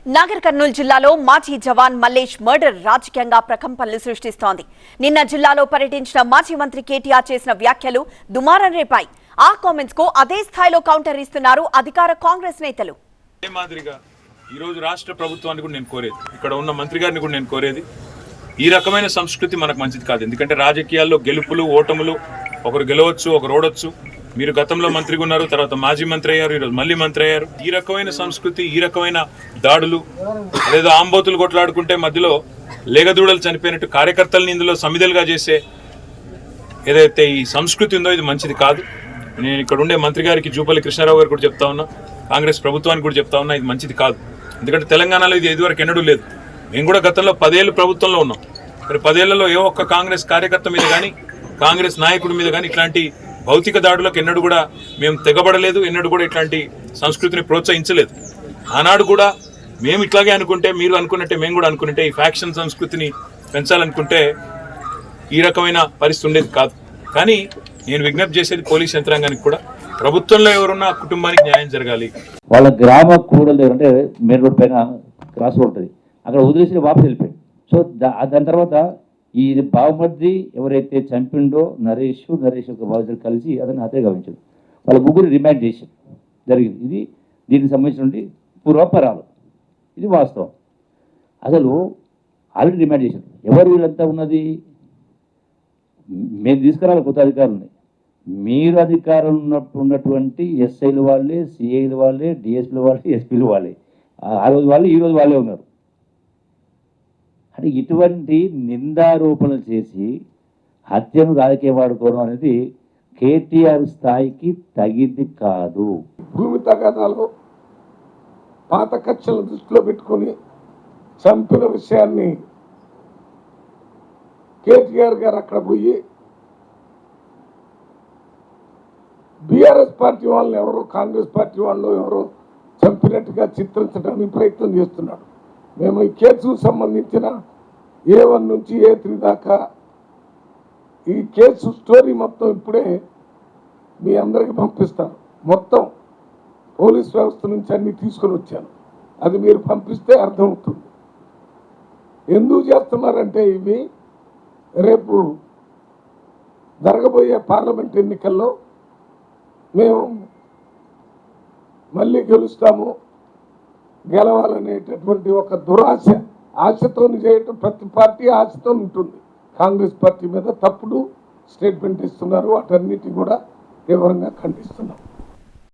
నాగర్ కర్నూలు జిల్లాలో మాజీ జవాన్ మల్లేష్ మర్డర్ రాజకీయంగా ప్రకంపనలు సృష్టిస్తోంది. నిన్న జిల్లాలో పర్యటించిన మాజీ మంత్రి కేటీఆర్ చేసిన వ్యాఖ్యలు దుమారం రేపాయి. ఆ కామెంట్స్ కు అదే స్థాయిలో కౌంటర్ ఇస్తున్నారు అధికార కాంగ్రెస్ నేతలు. ఈ రోజు రాష్ట్ర ప్రభుత్వాన్ని కూడా నేను కోరేది, ఇక్కడ ఉన్న మంత్రి గారిని కూడా నేను కోరేది, ఈ రకమైన సంస్కృతి మనకు మంచిది కాదు. ఎందుకంటే రాజకీయాల్లో గెలుపులు ఓటములు, ఒకరు గెలవచ్చు ఒకరు ఓడొచ్చు. మీరు గతంలో మంత్రిగా ఉన్నారు, తర్వాత మాజీ మంత్రి అయ్యారు, ఈరోజు మళ్ళీ మంత్రి అయ్యారు. ఈ రకమైన సంస్కృతి, ఈ రకమైన దాడులు, లేదా ఆంబోతులు కొట్లాడుకుంటే మధ్యలో లేగదూడలు చనిపోయినట్టు కార్యకర్తలని ఇందులో సమిధలుగా చేసే ఏదైతే ఈ సంస్కృతి ఉందో ఇది మంచిది కాదు. నేను ఇక్కడ ఉండే మంత్రి గారికి జూపల్లి కృష్ణారావు గారు కూడా చెప్తా ఉన్నా, కాంగ్రెస్ ప్రభుత్వానికి కూడా చెప్తా ఉన్నా, ఇది మంచిది కాదు. ఎందుకంటే తెలంగాణలో ఇది ఇదివరకు ఎన్నడూ లేదు. మేము కూడా గతంలో 10 ఏళ్ళు ప్రభుత్వంలో ఉన్నాం. మరి 10 ఏళ్లలో ఏ ఒక్క కాంగ్రెస్ కార్యకర్త మీద కానీ కాంగ్రెస్ నాయకుడి మీద కానీ ఇట్లాంటి భౌతిక దాడులకు ఎన్నడూ కూడా మేము తెగబడలేదు, ఎన్నడూ కూడా ఇట్లాంటి సంస్కృతిని ప్రోత్సహించలేదు. ఆనాడు కూడా మేము ఇట్లాగే అనుకుంటే, మీరు అనుకున్నట్టే మేము కూడా అనుకుంటే, ఈ ఫ్యాక్షన్ సంస్కృతిని పెంచాలనుకుంటే ఈ రకమైన పరిస్థితి ఉండేది కాదు. కానీ నేను విజ్ఞప్తి చేసేది పోలీస్ యంత్రాంగానికి కూడా, ప్రభుత్వంలో ఎవరున్నా కుటుంబానికి న్యాయం జరగాలి. వాళ్ళ గ్రామ కూడలు అంటే మెయిన్ రోడ్ పైన క్రాస్ రోడ్ ఉంటుంది, అక్కడ వదిలేసి వాపసు వెళ్ళిపోయాడు. సో దాని తర్వాత ఈ బావమర్ది ఎవరైతే చంపిండో నరేష్ యొక్క బాధ్యతలు కలిసి అతన్ని హత్య గావించారు. వాళ్ళ ముగ్గురు రిమాండ్ చేసి జరిగింది. ఇది దీనికి సంబంధించిన పూర్వపరాలు, ఇది వాస్తవం. అసలు ఆల్రెడీ రిమాండ్ చేశారు. ఎవరు వీళ్ళంతా ఉన్నది? మేము తీసుకురావాలి కొత్త అధికారులని. మీరు అధికారం ఉన్నటువంటి ఎస్ఐలు వాళ్ళే, సిఐలు వాళ్ళే, డిఎస్పీలు వాళ్ళే, ఎస్పీలు వాళ్ళే, ఆ రోజు వాళ్ళు ఈ రోజు వాళ్ళే ఉన్నారు. అంటే ఇటువంటి నిందారోపణలు చేసి హత్యను రాజకీయం వాడుకోవడం అనేది కేటీఆర్ స్థాయికి తగింది కాదు. భూమి తగాదాలో పాత కక్షలను దృష్టిలో పెట్టుకొని చంపిన విషయాన్ని కేటీఆర్ గారు అక్కడ పోయి బీఆర్ఎస్ పార్టీ వాళ్ళని ఎవరో కాంగ్రెస్ పార్టీ వాళ్ళు ఎవరో చంపినట్టుగా చిత్రించడానికి ప్రయత్నం చేస్తున్నాడు. మేము ఈ కేసుకు సంబంధించిన A1 నుంచి A3 దాకా ఈ కేసు స్టోరీ మొత్తం ఇప్పుడే మీ అందరికీ పంపిస్తాను. మొత్తం పోలీస్ వ్యవస్థ నుంచి అన్ని తీసుకొని వచ్చాను. అది మీరు పంపిస్తే అర్థమవుతుంది. ఎందుకు చేస్తున్నారంటే ఇవి రేపు జరగబోయే పార్లమెంట్ ఎన్నికల్లో మేము మళ్ళీ గెలుస్తాము, గెలవాలనేటటువంటి ఒక దురాశ, ఆశతో చేయటం ప్రతి పార్టీ ఆశతో ఉంటుంది. కాంగ్రెస్ పార్టీ మీద తప్పుడు స్టేట్మెంట్ ఇస్తున్నారు. వాటన్నిటి కూడా తీవ్రంగా ఖండిస్తున్నాం.